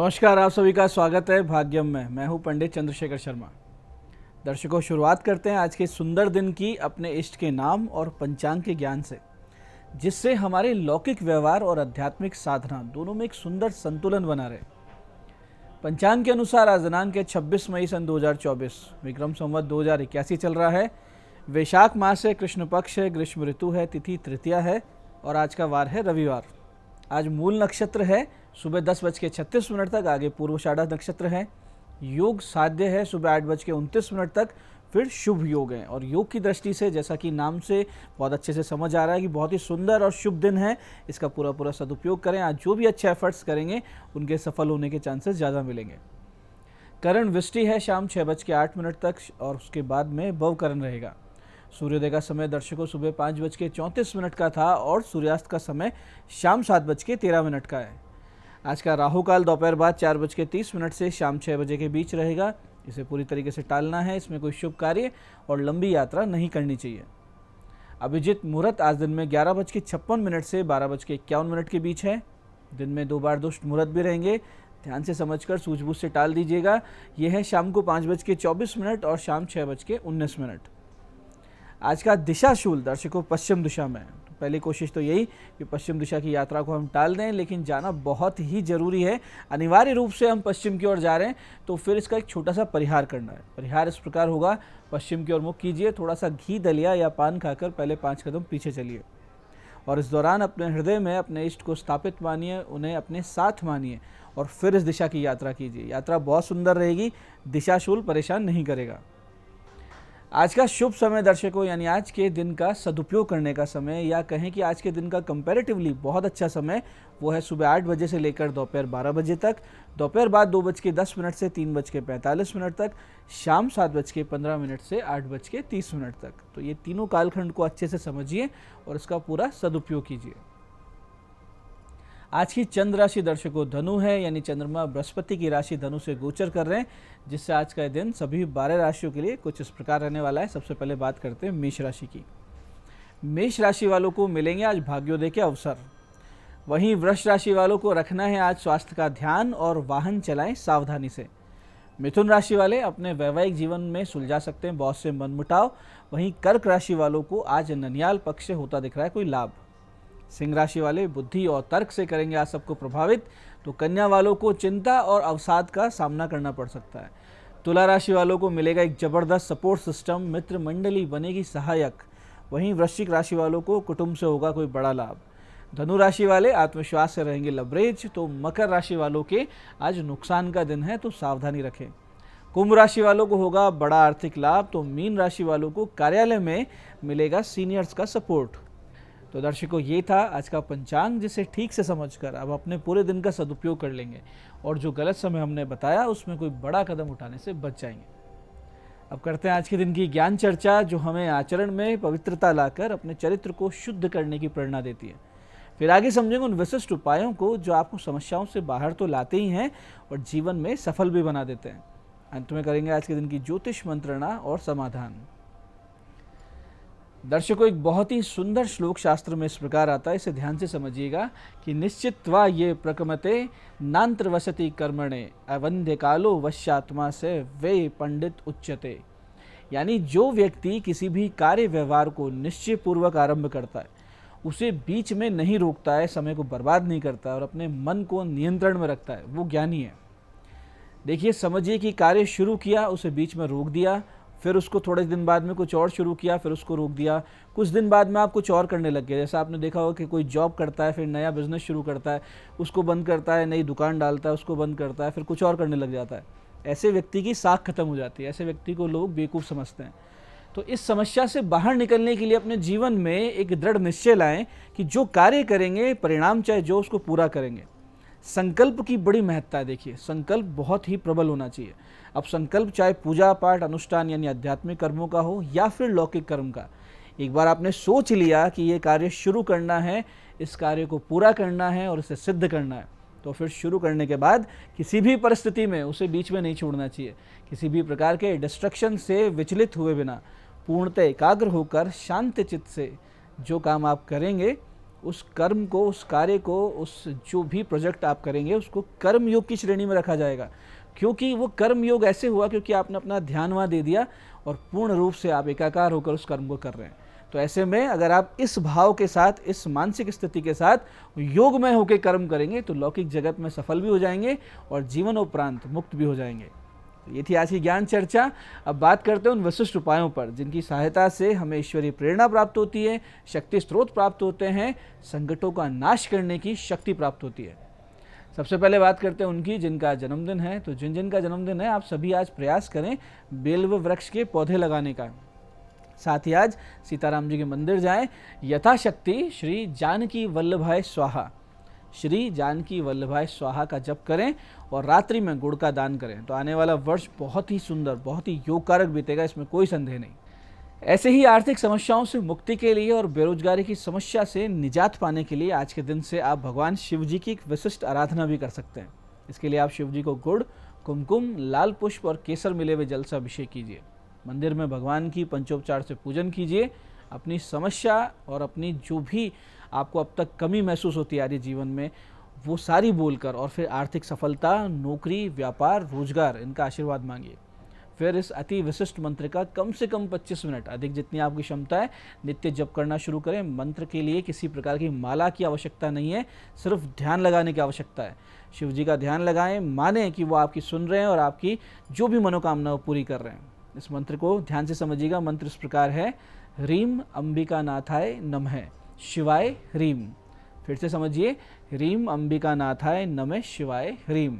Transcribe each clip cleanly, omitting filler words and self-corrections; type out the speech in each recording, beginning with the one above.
नमस्कार, आप सभी का स्वागत है भाग्यम में। मैं हूं पंडित चंद्रशेखर शर्मा। दर्शकों, शुरुआत करते हैं आज के सुंदर दिन की अपने इष्ट के नाम और पंचांग के ज्ञान से, जिससे हमारे लौकिक व्यवहार और आध्यात्मिक साधना दोनों में एक सुंदर संतुलन बना रहे। पंचांग के अनुसार आज दिनांक है 26 मई सन 2024, विक्रम संवत 2081 चल रहा है। वैशाख मास है, कृष्ण पक्ष है, ग्रीष्म ऋतु है, तिथि तृतीया है और आज का वार है रविवार। आज मूल नक्षत्र है सुबह 10:36 तक, आगे पूर्वाषाढ़ा नक्षत्र है। योग साध्य है सुबह 8:29 तक, फिर शुभ योग है। और योग की दृष्टि से, जैसा कि नाम से बहुत अच्छे से समझ आ रहा है कि बहुत ही सुंदर और शुभ दिन है, इसका पूरा सदुपयोग करें। आज जो भी अच्छे एफर्ट्स करेंगे उनके सफल होने के चांसेस ज़्यादा मिलेंगे। करण वृष्टि है शाम 6:08 तक और उसके बाद में भव करण रहेगा। सूर्योदय का समय दर्शकों सुबह 5:34 का था और सूर्यास्त का समय शाम 7:13 का है। आज का राहु काल दोपहर बाद 4:30 से शाम 6 बजे के बीच रहेगा। इसे पूरी तरीके से टालना है, इसमें कोई शुभ कार्य और लंबी यात्रा नहीं करनी चाहिए। अभिजित मुहूर्त आज दिन में 11:56 से 12:51 के बीच है। दिन में 2 बार दुष्ट मुहूर्त भी रहेंगे, ध्यान से समझकर सूझबूझ से टाल दीजिएगा। यह है शाम को 5:24 और शाम 6:19। आज का दिशाशूल दर्शकों पश्चिम दिशा में। तो पहली कोशिश तो यही कि पश्चिम दिशा की यात्रा को हम टाल दें, लेकिन जाना बहुत ही जरूरी है। अनिवार्य रूप से हम पश्चिम की ओर जा रहे हैं तो फिर इसका एक छोटा सा परिहार करना है। परिहार इस प्रकार होगा, पश्चिम की ओर मुख कीजिए, थोड़ा सा घी दलिया या पान खाकर पहले 5 कदम पीछे चलिए और इस दौरान अपने हृदय में अपने इष्ट को स्थापित मानिए, उन्हें अपने साथ मानिए और फिर इस दिशा की यात्रा कीजिए। यात्रा बहुत सुंदर रहेगी, दिशाशूल परेशान नहीं करेगा। आज का शुभ समय दर्शकों, यानी आज के दिन का सदुपयोग करने का समय, या कहें कि आज के दिन का कंपैरेटिवली बहुत अच्छा समय, वो है सुबह 8 बजे से लेकर दोपहर 12 बजे तक, दोपहर बाद 2:10 से 3:45 तक, शाम 7:15 से 8:30 तक। तो ये तीनों कालखंड को अच्छे से समझिए और इसका पूरा सदुपयोग कीजिए। आज की चंद्र राशि दर्शकों धनु है, यानी चंद्रमा बृहस्पति की राशि धनु से गोचर कर रहे हैं, जिससे आज का दिन सभी 12 राशियों के लिए कुछ इस प्रकार रहने वाला है। सबसे पहले बात करते हैं मेष राशि की। मेष राशि वालों को मिलेंगे आज भाग्योदय के अवसर। वहीं वृष राशि वालों को रखना है आज स्वास्थ्य का ध्यान और वाहन चलाएं सावधानी से। मिथुन राशि वाले अपने वैवाहिक जीवन में सुलझा सकते हैं बहुत से मनमुटाव। वहीं कर्क राशि वालों को आज ननियाल पक्ष से होता दिख रहा है कोई लाभ। सिंह राशि वाले बुद्धि और तर्क से करेंगे आज सबको प्रभावित। तो कन्या वालों को चिंता और अवसाद का सामना करना पड़ सकता है। तुला राशि वालों को मिलेगा एक जबरदस्त सपोर्ट सिस्टम, मित्र मंडली बनेगी सहायक। वहीं वृश्चिक राशि वालों को कुटुंब से होगा कोई बड़ा लाभ। धनु राशि वाले आत्मविश्वास से रहेंगे लबरेज। तो मकर राशि वालों के आज नुकसान का दिन है, तो सावधानी रखें। कुंभ राशि वालों को होगा बड़ा आर्थिक लाभ। तो मीन राशि वालों को कार्यालय में मिलेगा सीनियर्स का सपोर्ट। तो दर्शकों, ये था आज का पंचांग, जिसे ठीक से समझकर अब अपने पूरे दिन का सदुपयोग कर लेंगे और जो गलत समय हमने बताया उसमें कोई बड़ा कदम उठाने से बच जाएंगे। अब करते हैं आज के दिन की ज्ञान चर्चा, जो हमें आचरण में पवित्रता लाकर अपने चरित्र को शुद्ध करने की प्रेरणा देती है। फिर आगे समझेंगे उन विशिष्ट उपायों को जो आपको समस्याओं से बाहर तो लाते ही हैं और जीवन में सफल भी बना देते हैं। अंत में करेंगे आज के दिन की ज्योतिष मंत्रणा और समाधान। दर्शकों, एक बहुत ही सुंदर श्लोक शास्त्र में इस प्रकार आता है, इसे ध्यान से समझिएगा कि निश्चित्वा ये प्रकमते नांत्र वसति कर्मणे अवंध्य कालो वश्यात्मा से वे पंडित उच्यते। यानी जो व्यक्ति किसी भी कार्य व्यवहार को निश्चय पूर्वक आरंभ करता है, उसे बीच में नहीं रोकता है, समय को बर्बाद नहीं करता है और अपने मन को नियंत्रण में रखता है, वो ज्ञानी है। देखिए, समझिए कि कार्य शुरू किया, उसे बीच में रोक दिया, फिर उसको थोड़े दिन बाद में कुछ और शुरू किया, फिर उसको रोक दिया, कुछ दिन बाद में आप कुछ और करने लग गए। जैसा आपने देखा होगा कि कोई जॉब करता है, फिर नया बिजनेस शुरू करता है, उसको बंद करता है, नई दुकान डालता है, उसको बंद करता है, फिर कुछ और करने लग जाता है। ऐसे व्यक्ति की साख खत्म हो जाती है, ऐसे व्यक्ति को लोग बेवकूफ़ समझते हैं। तो इस समस्या से बाहर निकलने के लिए अपने जीवन में एक दृढ़ निश्चय लाएं कि जो कार्य करेंगे, परिणाम चाहे जो, उसको पूरा करेंगे। संकल्प की बड़ी महत्ता है। देखिए, संकल्प बहुत ही प्रबल होना चाहिए। अब संकल्प चाहे पूजा पाठ अनुष्ठान यानी आध्यात्मिक कर्मों का हो या फिर लौकिक कर्म का, एक बार आपने सोच लिया कि ये कार्य शुरू करना है, इस कार्य को पूरा करना है और इसे सिद्ध करना है, तो फिर शुरू करने के बाद किसी भी परिस्थिति में उसे बीच में नहीं छोड़ना चाहिए। किसी भी प्रकार के डिस्ट्रक्शन से विचलित हुए बिना पूर्णतः एकाग्र होकर शांत चित्त से जो काम आप करेंगे उस कर्म को, उस कार्य को, उस जो भी प्रोजेक्ट आप करेंगे उसको कर्म योग की श्रेणी में रखा जाएगा। क्योंकि वो कर्म योग ऐसे हुआ क्योंकि आपने अपना ध्यान वहाँ दे दिया और पूर्ण रूप से आप एकाकार होकर उस कर्म को कर रहे हैं। तो ऐसे में अगर आप इस भाव के साथ, इस मानसिक स्थिति के साथ योगमय होकर कर्म करेंगे तो लौकिक जगत में सफल भी हो जाएंगे और जीवन उपरांत मुक्त भी हो जाएंगे। तो ये थी आज की ज्ञान चर्चा। अब बात करते हैं उन विशिष्ट उपायों पर जिनकी सहायता से हमें ईश्वरीय प्रेरणा प्राप्त होती है, शक्ति स्रोत प्राप्त होते हैं, संकटों का नाश करने की शक्ति प्राप्त होती है। सबसे पहले बात करते हैं उनकी जिनका जन्मदिन है। तो जिन का जन्मदिन है, आप सभी आज प्रयास करें बेलव वृक्ष के पौधे लगाने का। साथ ही आज सीताराम जी के मंदिर जाएं, यथाशक्ति श्री जानकी वल्लभाय स्वाहा, श्री जानकी वल्लभाय स्वाहा का जप करें और रात्रि में गुड़ का दान करें। तो आने वाला वर्ष बहुत ही सुंदर, बहुत ही योगकारक बीतेगा, इसमें कोई संदेह नहीं। ऐसे ही आर्थिक समस्याओं से मुक्ति के लिए और बेरोजगारी की समस्या से निजात पाने के लिए आज के दिन से आप भगवान शिव जी की एक विशिष्ट आराधना भी कर सकते हैं। इसके लिए आप शिव जी को गुड़, कुमकुम, लाल पुष्प और केसर मिले हुए जल से अभिषेक कीजिए। मंदिर में भगवान की पंचोपचार से पूजन कीजिए। अपनी समस्या और अपनी जो भी आपको अब तक कमी महसूस होती आ रही जीवन में, वो सारी बोलकर और फिर आर्थिक सफलता, नौकरी, व्यापार, रोजगार, इनका आशीर्वाद मांगिए। फिर इस अति विशिष्ट मंत्र का कम से कम 25 मिनट, अधिक जितनी आपकी क्षमता है, नित्य जप करना शुरू करें। मंत्र के लिए किसी प्रकार की माला की आवश्यकता नहीं है, सिर्फ ध्यान लगाने की आवश्यकता है। शिव जी का ध्यान लगाएं, माने कि वो आपकी सुन रहे हैं और आपकी जो भी मनोकामना वो पूरी कर रहे हैं। इस मंत्र को ध्यान से समझिएगा। मंत्र इस प्रकार है, ह्रीम अंबिका नाथाय नमः शिवाय ह्रीम। फिर से समझिए, ह्रीम अंबिका नाथाय नमः शिवाय ह्रीम।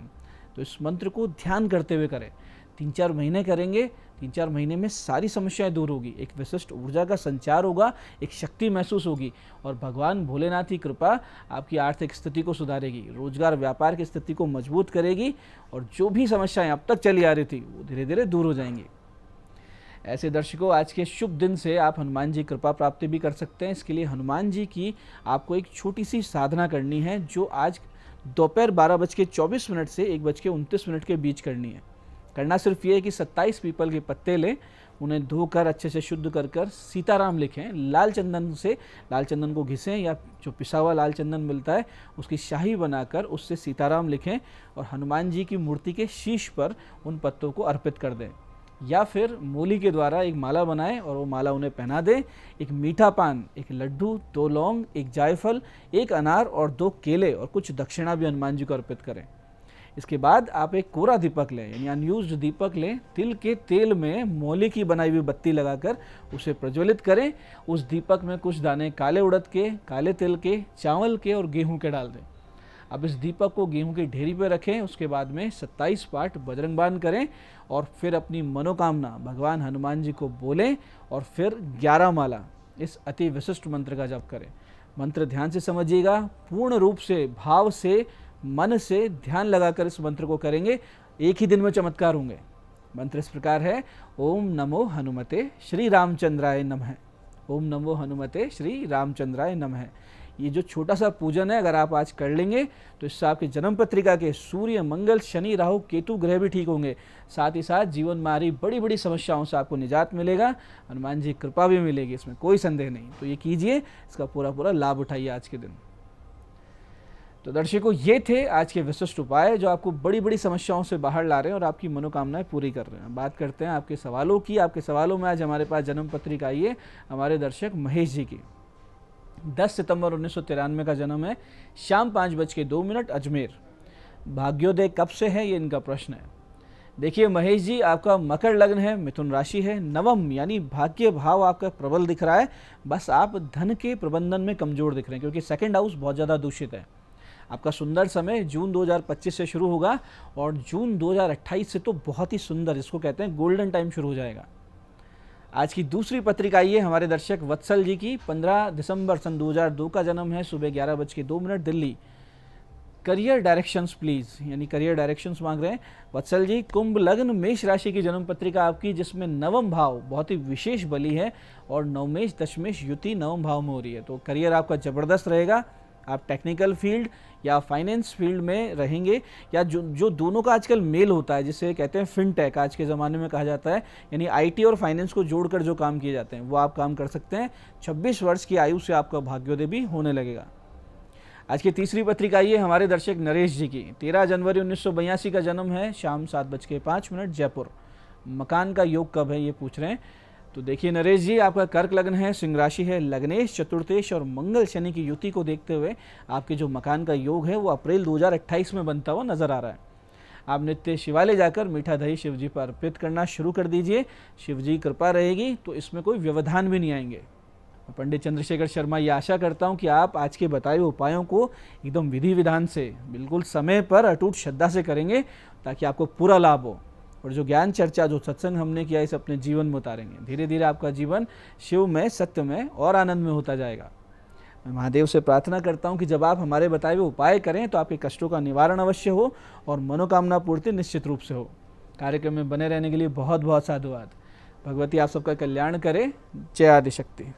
तो इस मंत्र को ध्यान करते हुए करें। 3-4 महीने करेंगे, 3-4 महीने में सारी समस्याएं दूर होगी, एक विशिष्ट ऊर्जा का संचार होगा, एक शक्ति महसूस होगी और भगवान भोलेनाथ की कृपा आपकी आर्थिक स्थिति को सुधारेगी, रोजगार व्यापार की स्थिति को मजबूत करेगी और जो भी समस्याएं अब तक चली आ रही थी वो धीरे धीरे दूर हो जाएंगी। ऐसे दर्शकों, आज के शुभ दिन से आप हनुमान जी कृपा प्राप्ति भी कर सकते हैं। इसके लिए हनुमान जी की आपको एक छोटी सी साधना करनी है, जो आज दोपहर 12:24 से 1:29 के बीच करनी है। करना सिर्फ ये है कि 27 पीपल के पत्ते लें, उन्हें धोकर अच्छे से शुद्ध कर सीताराम लिखें। लाल चंदन से, लाल चंदन को घिसें या जो पिसा हुआ लाल चंदन मिलता है उसकी शाही बनाकर उससे सीताराम लिखें और हनुमान जी की मूर्ति के शीश पर उन पत्तों को अर्पित कर दें। या फिर मूली के द्वारा एक माला बनाएं और वो माला उन्हें पहना दें। एक मीठा पान, एक लड्डू, 2 लौंग, एक जायफल, 1 अनार और 2 केले और कुछ दक्षिणा भी हनुमान जी को अर्पित करें। इसके बाद आप एक कोरा दीपक लें, यानी अनयूज्ड दीपक लें। तिल के तेल में मोली की बनाई हुई बत्ती लगाकर उसे प्रज्वलित करें। उस दीपक में कुछ दाने काले उड़द के, काले तिल के, चावल के और गेहूं के डाल दें। अब इस दीपक को गेहूं की ढेरी पर रखें। उसके बाद में 27 पाठ बजरंग बाण करें और फिर अपनी मनोकामना भगवान हनुमान जी को बोलें और फिर 11 माला इस अति विशिष्ट मंत्र का जप करें। मंत्र ध्यान से समझिएगा, पूर्ण रूप से, भाव से, मन से ध्यान लगाकर इस मंत्र को करेंगे, एक ही दिन में चमत्कार होंगे। मंत्र इस प्रकार है, ओम नमो हनुमते श्री रामचंद्राय नमः। ओम नमो हनुमते श्री रामचंद्राय नमः। ये जो छोटा सा पूजन है, अगर आप आज कर लेंगे तो इससे आपकी जन्म पत्रिका के सूर्य, मंगल, शनि, राहु, केतु ग्रह भी ठीक होंगे। साथ ही साथ जीवन में आ रही बड़ी बड़ी समस्याओं से आपको निजात मिलेगा, हनुमान जी कृपा भी मिलेगी, इसमें कोई संदेह नहीं। तो ये कीजिए, इसका पूरा लाभ उठाइए आज के दिन। तो दर्शकों, ये थे आज के विशिष्ट उपाय जो आपको बड़ी बड़ी समस्याओं से बाहर ला रहे हैं और आपकी मनोकामनाएं पूरी कर रहे हैं। बात करते हैं आपके सवालों की। आपके सवालों में आज हमारे पास जन्म पत्रिका आई है हमारे दर्शक महेश जी की। 10 सितंबर 1993 का जन्म है, शाम 5:02 अजमेर। भाग्योदय कब से है, ये इनका प्रश्न है। देखिए महेश जी, आपका मकर लग्न है, मिथुन राशि है, नवम यानी भाग्य भाव आपका प्रबल दिख रहा है। बस आप धन के प्रबंधन में कमजोर दिख रहे हैं क्योंकि सेकंड हाउस बहुत ज़्यादा दूषित है। आपका सुंदर समय जून 2025 से शुरू होगा और जून 2028 से तो बहुत ही सुंदर, इसको कहते हैं गोल्डन टाइम, शुरू हो जाएगा। आज की दूसरी पत्रिका आई है हमारे दर्शक वत्सल जी की। 15 दिसंबर सन 2002 का जन्म है, सुबह 11:02 दिल्ली। करियर डायरेक्शंस प्लीज, यानी करियर डायरेक्शंस मांग रहे हैं वत्सल जी। कुंभ लग्न, मेष राशि की जन्म पत्रिका आपकी, जिसमें नवम भाव बहुत ही विशेष बली है और नवमेश दशमेश युति नवम भाव में हो रही है। तो करियर आपका जबरदस्त रहेगा, आप टेक्निकल फील्ड या फाइनेंस फील्ड में रहेंगे, या जो दोनों का आजकल मेल होता है, जिसे कहते हैं फिनटेक आज के ज़माने में कहा जाता है, यानी आईटी और फाइनेंस को जोड़कर जो काम किए जाते हैं वो आप काम कर सकते हैं। 26 वर्ष की आयु से आपका भाग्योदय भी होने लगेगा। आज की तीसरी पत्रिका ये हमारे दर्शक नरेश जी की। 13 जनवरी 1982 का जन्म है, शाम 7:05 जयपुर। मकान का योग कब है ये पूछ रहे हैं। तो देखिए नरेश जी, आपका कर्क लग्न है, सिंह राशि है, लग्नेश, चतुर्थेश और मंगल शनि की युति को देखते हुए आपके जो मकान का योग है वो अप्रैल 2028 में बनता हुआ नजर आ रहा है। आप नित्य शिवालय जाकर मीठा दही शिव जी पर अर्पित करना शुरू कर दीजिए। शिव जी कृपा रहेगी तो इसमें कोई व्यवधान भी नहीं आएंगे। पंडित चंद्रशेखर शर्मा ये आशा करता हूँ कि आप आज के बताए हुए उपायों को एकदम विधि विधान से, बिल्कुल समय पर, अटूट श्रद्धा से करेंगे ताकि आपको पूरा लाभ हो, और जो ज्ञान चर्चा, जो सत्संग हमने किया, इसे अपने जीवन में उतारेंगे। धीरे धीरे आपका जीवन शिवमय, सत्यमय और आनंद में होता जाएगा। मैं महादेव से प्रार्थना करता हूँ कि जब आप हमारे बताए हुए उपाय करें तो आपके कष्टों का निवारण अवश्य हो और मनोकामना पूर्ति निश्चित रूप से हो। कार्यक्रम में बने रहने के लिए बहुत बहुत साधुवाद। भगवती आप सबका कल्याण करे। जय आदिशक्ति।